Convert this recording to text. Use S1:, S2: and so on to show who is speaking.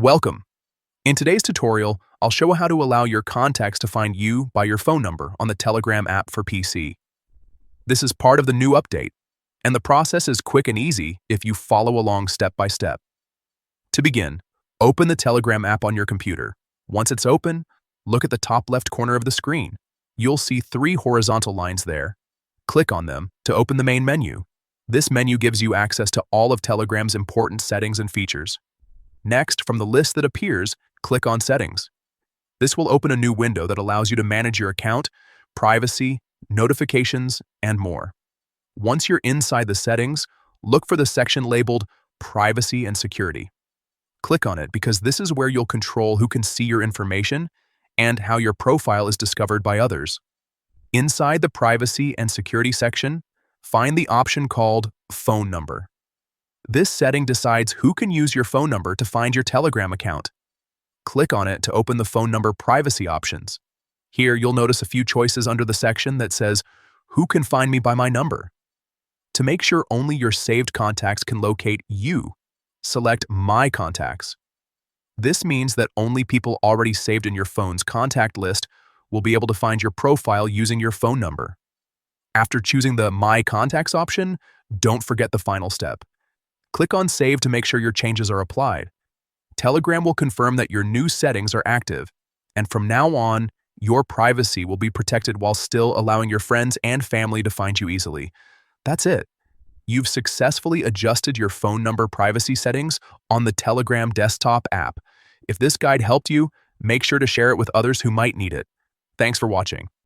S1: Welcome. In today's tutorial, I'll show how to allow your contacts to find you by your phone number on the Telegram app for PC. This is part of the new update, and the process is quick and easy if you follow along step by step. To begin, open the Telegram app on your computer. Once it's open, look at the top left corner of the screen. You'll see 3 horizontal lines there. Click on them to open the main menu. This menu gives you access to all of Telegram's important settings and features. Next, from the list that appears, click on Settings. This will open a new window that allows you to manage your account, privacy, notifications, and more. Once you're inside the settings, look for the section labeled Privacy and Security. Click on it because this is where you'll control who can see your information and how your profile is discovered by others. Inside the Privacy and Security section, find the option called Phone Number. This setting decides who can use your phone number to find your Telegram account. Click on it to open the phone number privacy options. Here, you'll notice a few choices under the section that says, "Who can find me by my number?" To make sure only your saved contacts can locate you, select My Contacts. This means that only people already saved in your phone's contact list will be able to find your profile using your phone number. After choosing the My Contacts option, don't forget the final step. Click on Save to make sure your changes are applied. Telegram will confirm that your new settings are active, and from now on, your privacy will be protected while still allowing your friends and family to find you easily. That's it. You've successfully adjusted your phone number privacy settings on the Telegram desktop app. If this guide helped you, make sure to share it with others who might need it. Thanks for watching.